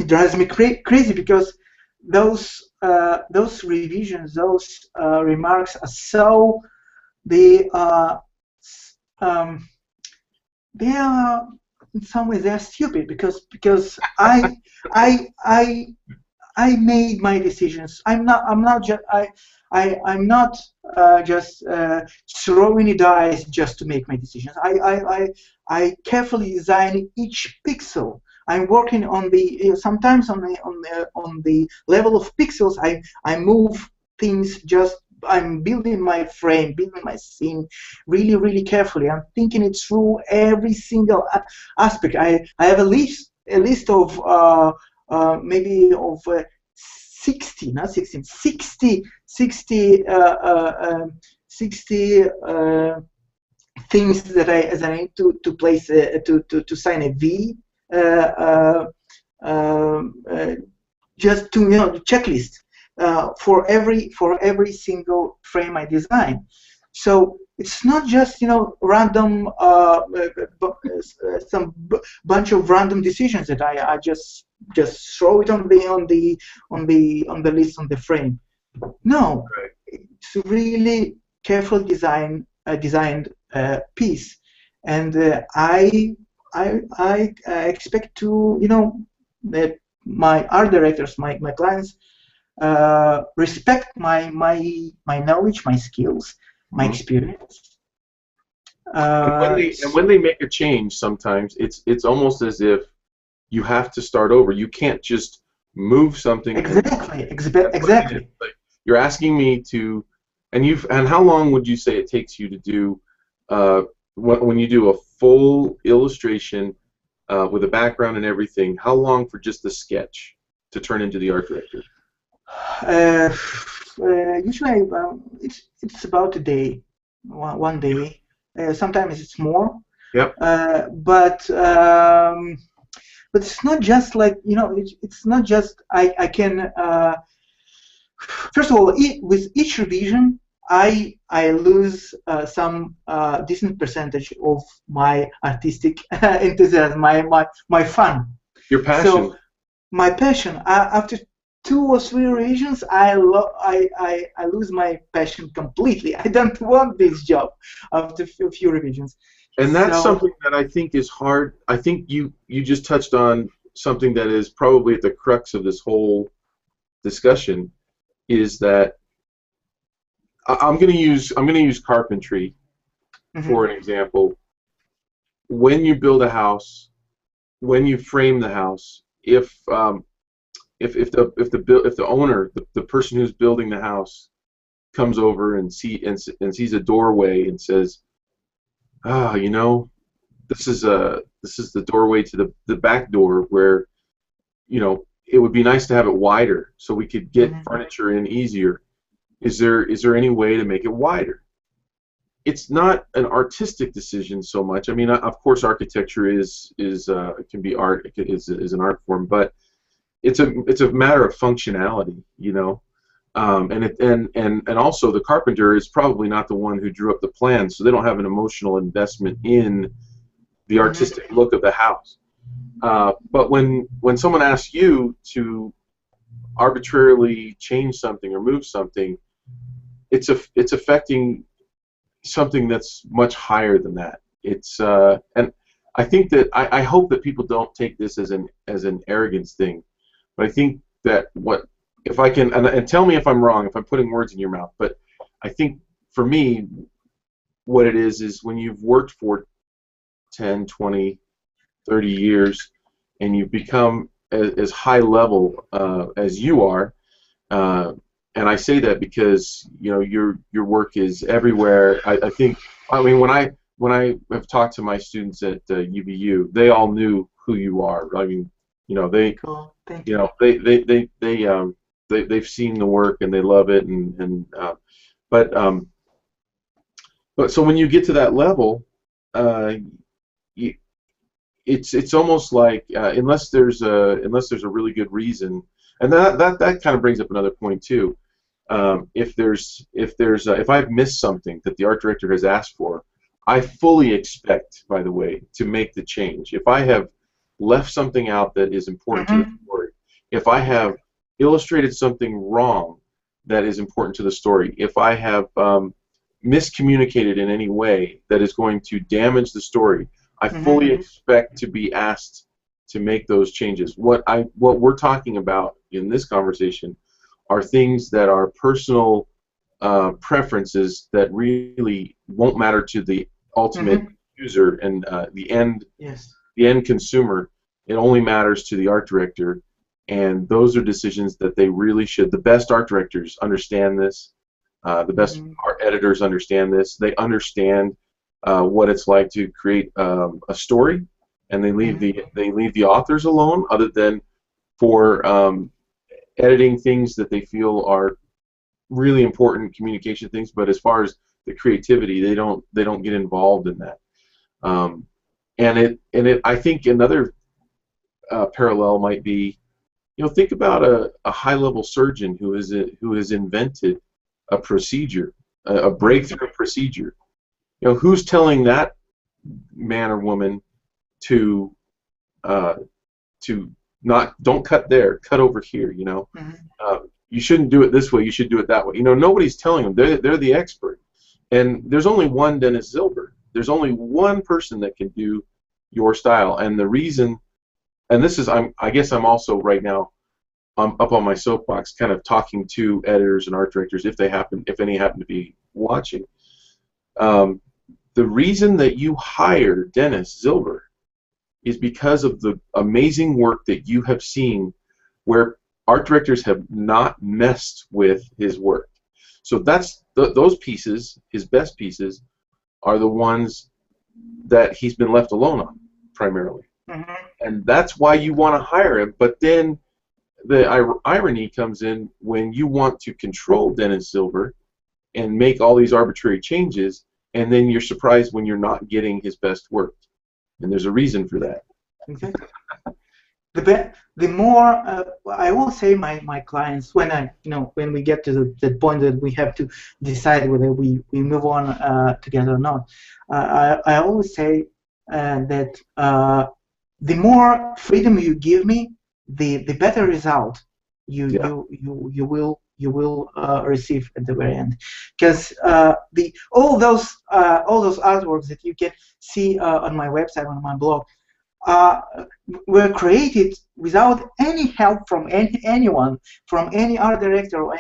It drives me crazy, because those revisions, those remarks are so, they are in some ways they're stupid, because I made my decisions. I'm not just throwing dice just to make my decisions. I carefully design each pixel. I'm working on the sometimes on the level of pixels. I move things. I'm building my frame, building my scene really carefully. I'm thinking it through every single aspect. I have a list of maybe of 60 things that I need to place to sign a V. Just to checklist for every single frame I design. So it's not just random some bunch of random decisions that I just throw it on the list on the frame. No, it's really careful designed piece, and I expect to that my art directors, my clients, respect my knowledge, my skills, my experience, Uh, And when they make a change, sometimes it's almost as if you have to start over. You can't just move something and that's what it is. exactly. Like, you're asking me to, and how long would you say it takes you to do when you do a full illustration with a background and everything? How long for just the sketch to turn into the art director? Uh, Usually, it's about a day, one day. Sometimes it's more. Yep. But it's not just like, it's not just I can first of all, with each revision I lose some decent percentage of my artistic enthusiasm, my fun. Your passion. So my passion, after 2 or 3 revisions, I lose my passion completely. I don't want this job after a few revisions. And that's So, something that I think is hard. I think you just touched on something that is probably at the crux of this whole discussion, is that I'm going to use carpentry for an example. When you build a house, when you frame the house, if the owner, the person who's building the house, comes over and sees a doorway and says, this is the doorway to the back door, where it would be nice to have it wider so we could get furniture in easier. Is there any way to make it wider? It's not an artistic decision so much. I mean, of course, architecture can be art, is an art form, but it's a matter of functionality, and also the carpenter is probably not the one who drew up the plan, so they don't have an emotional investment in the artistic look of the house. But when someone asks you to arbitrarily change something or move something, it's affecting something that's much higher than that. And I think that I hope that people don't take this as an arrogance thing, but I think that if I can, and tell me if I'm wrong, if I'm putting words in your mouth, but I think for me, what it is when you've worked for 10, 20, 30 years, and you've become as high level as you are, and I say that because your work is everywhere. I think, I mean, when I have talked to my students at UVU, they all knew who you are. I mean, they cool. Thank you. They've seen the work and they love it, but so when you get to that level, it's almost like unless there's a really good reason, and that kind of brings up another point too. If I've missed something that the art director has asked for, I fully expect, by the way, to make the change. If I have left something out that is important to the story, if I have illustrated something wrong that is important to the story, if I have miscommunicated in any way that is going to damage the story, I fully expect to be asked to make those changes. What we're talking about in this conversation are things that are personal preferences that really won't matter to the ultimate user and the end consumer. It only matters to the art director, and those are decisions that they really should. The best art directors understand this. The best art editors understand this. They understand what it's like to create a story, and they leave the authors alone, other than for editing things that they feel are really important communication things. But as far as the creativity, they don't get involved in that. I think another parallel might be, think about a high-level surgeon who has invented a procedure, a breakthrough procedure. Who's telling that man or woman to don't cut there, cut over here. You shouldn't do it this way. You should do it that way. Nobody's telling them. They're the expert, and there's only one Denis Zilber. There's only one person that can do your style, and the reason, and this is, I guess I'm also right now, I'm up on my soapbox, kind of talking to editors and art directors, if any happen to be watching. the reason that you hire Denis Zilber is because of the amazing work that you have seen where art directors have not messed with his work. So that's those pieces, his best pieces, are the ones that he's been left alone on primarily. Mm-hmm. And that's why you want to hire him. But then the irony comes in when you want to control Denis Zilber and make all these arbitrary changes, and then you're surprised when you're not getting his best work. And there's a reason for that. Exactly. The more I will say my clients, when when we get to the point that we have to decide whether we move on together or not, I always say that the more freedom you give me, the better result you will receive at the very end, because all those artworks that you can see on my website, on my blog, were created without any help from anyone, from any art director or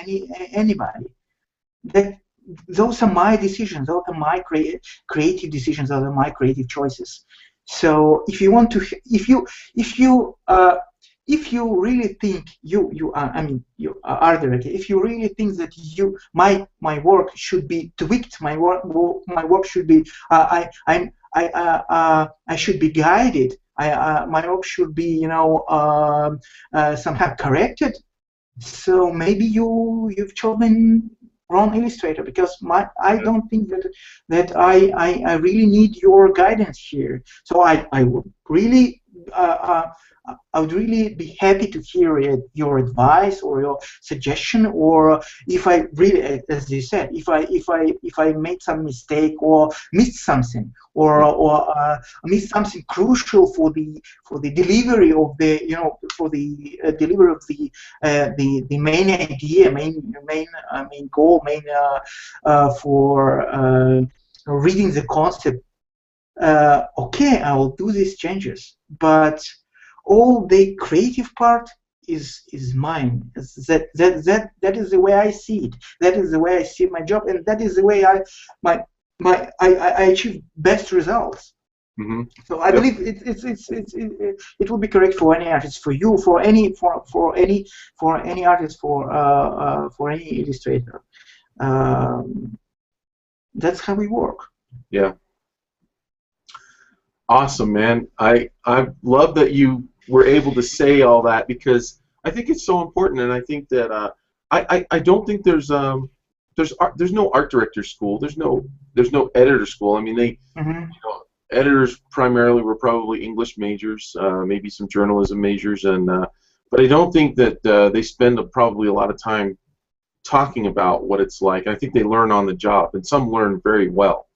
anybody. Those are my decisions. Those are my creative decisions. Those are my creative choices. So if you want to, if you really think you are art director, if you really think that my work should be tweaked, my work should be I should be guided. My work should be somehow corrected. So maybe you've chosen wrong illustrator, because I don't think that I really need your guidance here. So I would really I would really be happy to hear your advice or your suggestion, or if I really, as you said, if I made some mistake or missed something, or missed something crucial for the delivery of the delivery of the main idea, main goal, for reading the concept. Okay, I will do these changes, but all the creative part is mine. That is the way I see it. That is the way I see my job, and that is the way I achieve best results. Mm-hmm. So I believe it will be correct for any artist, for you, for any artist, for any illustrator. That's how we work. Yeah. Awesome, man. I love that you were able to say all that, because I think it's so important, and I think that I don't think there's no art director school. There's no editor school. I mean, editors primarily were probably English majors, maybe some journalism majors, and but I don't think that they spend probably a lot of time talking about what it's like. I think they learn on the job, and some learn very well.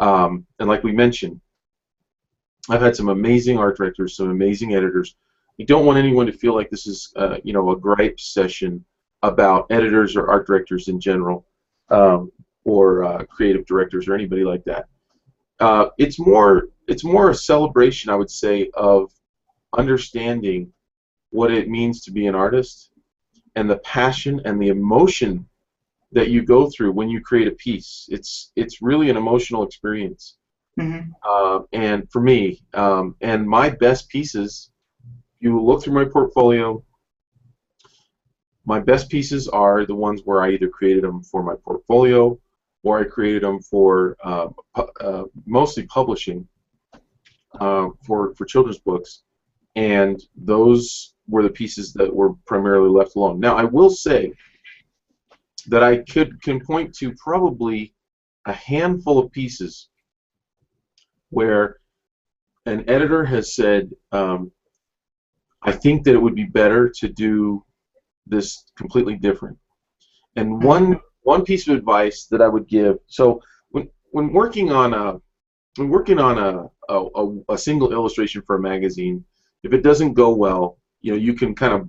And like we mentioned, I've had some amazing art directors, some amazing editors. You don't want anyone to feel like this is, a gripe session about editors or art directors in general, or creative directors or anybody like that. It's more a celebration, I would say, of understanding what it means to be an artist, and the passion and the emotion that you go through when you create a piece. It's really an emotional experience. Mm-hmm. And for me, and my best pieces, you look through my portfolio, my best pieces are the ones where I either created them for my portfolio, or I created them for mostly publishing, for children's books, and those were the pieces that were primarily left alone. Now, I will say that I can point to probably a handful of pieces where an editor has said, I think that it would be better to do this completely different. And one piece of advice that I would give, so when working on a single illustration for a magazine, if it doesn't go well, you can kind of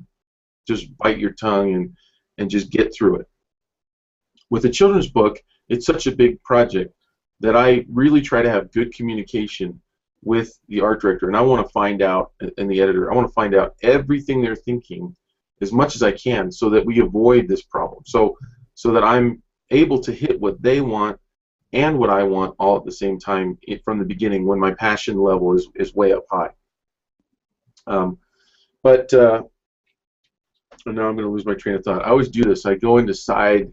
just bite your tongue and just get through it. With a children's book, it's such a big project that I really try to have good communication with the art director, and I want to find out, and the editor, I want to find out everything they're thinking as much as I can, so that we avoid this problem, so that I'm able to hit what they want and what I want all at the same time from the beginning when my passion level is way up high. But now I'm going to lose my train of thought. I always do this. I go into side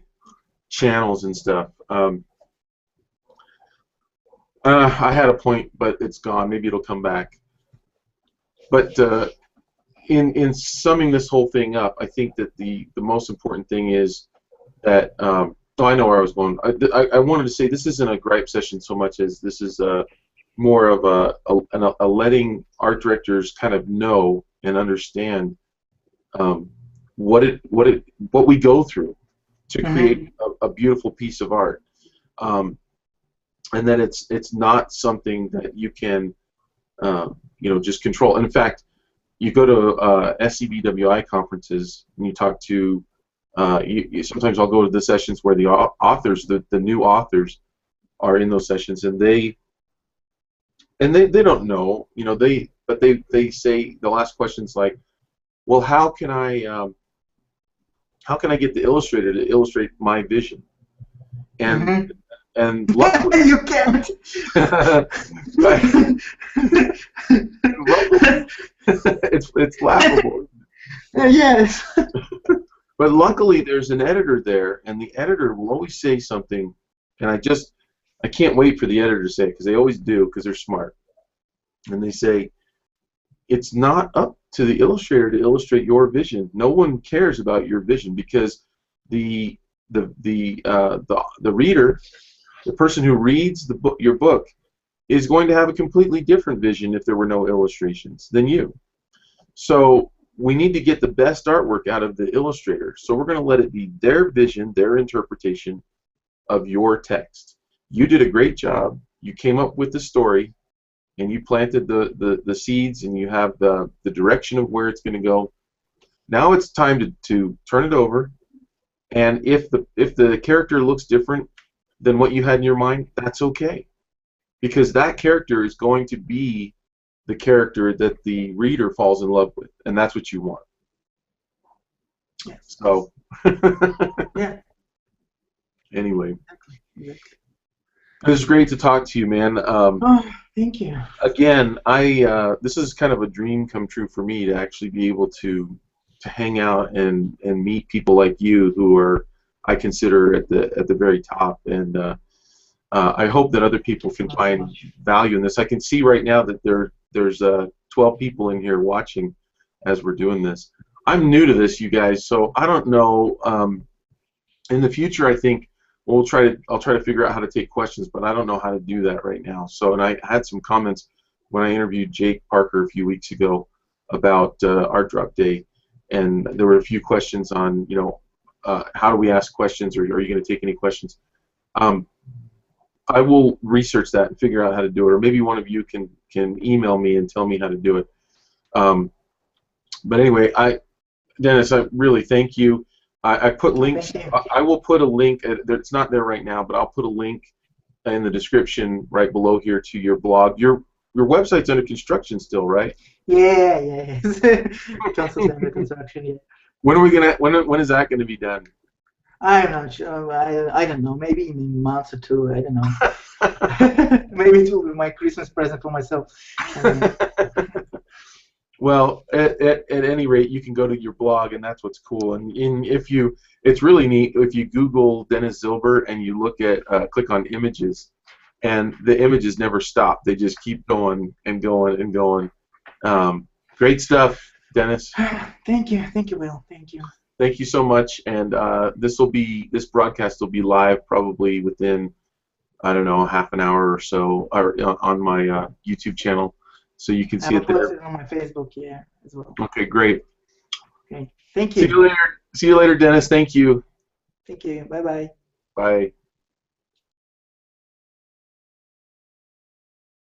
channels and stuff. I had a point, but it's gone. Maybe it'll come back. But in summing this whole thing up, I think that the most important thing is that oh, I know where I was going. I wanted to say this isn't a gripe session so much as this is more of a letting art directors kind of know and understand what we go through to create a beautiful piece of art, and that it's not something that you can just control. And in fact, you go to SCBWI conferences and you talk to sometimes I'll go to the sessions where the authors, the new authors, are in those sessions, and they don't know, but they say the last question's like, well, how can I get the illustrator to illustrate my vision? And and luckily, you can't. it's laughable. Yes. But luckily, there's an editor there, and the editor will always say something, and I can't wait for the editor to say it, because they always do, because they're smart. And they say, it's not up to the illustrator to illustrate your vision. No one cares about your vision, because the reader, the person who reads your book, is going to have a completely different vision if there were no illustrations than you. So we need to get the best artwork out of the illustrator. So we're going to let it be their vision, their interpretation of your text. You did a great job. You came up with the story, and you planted the seeds, and you have the direction of where it's going to go. Now it's time to turn it over. And if the character looks different than what you had in your mind, that's okay, because that character is going to be the character that the reader falls in love with, and that's what you want. Yes. So, yeah. Anyway, Exactly. It was great to talk to you, man. Thank you. Again, this is kind of a dream come true for me to actually be able to hang out and meet people like you, who are, I consider, at the very top, and I hope that other people can find value in this. I can see right now that there's 12 people in here watching as we're doing this. I'm new to this, you guys, so I don't know. In the future, I think I'll try to figure out how to take questions, but I don't know how to do that right now. So, and I had some comments when I interviewed Jake Parker a few weeks ago about Art Drop Day, and there were a few questions on, how do we ask questions, or are you going to take any questions? I will research that and figure out how to do it, or maybe one of you can email me and tell me how to do it. But anyway, Dennis, I really thank you. I put links. I will put a link. It's not there right now, but I'll put a link in the description right below here to your blog. Your website's under construction still, right? Yeah, yeah. Constantly under construction. Yeah. When are we gonna? When is that gonna be done? I'm not sure. I don't know. Maybe in a month or two. I don't know. Maybe it will be my Christmas present for myself. Well, at any rate, you can go to your blog, and that's what's cool. And it's really neat if you Google Denis Zilber and you look at click on images, and the images never stop. They just keep going and going and going. Great stuff, Dennis. Thank you, Will. Thank you. Thank you so much. And this broadcast will be live probably within, I don't know, half an hour or so, or on my YouTube channel. So you can see it there. I'll post it on my Facebook, yeah, as well. Okay, great. Okay, thank you. See you later, Dennis. Thank you. Thank you. Bye-bye. Bye.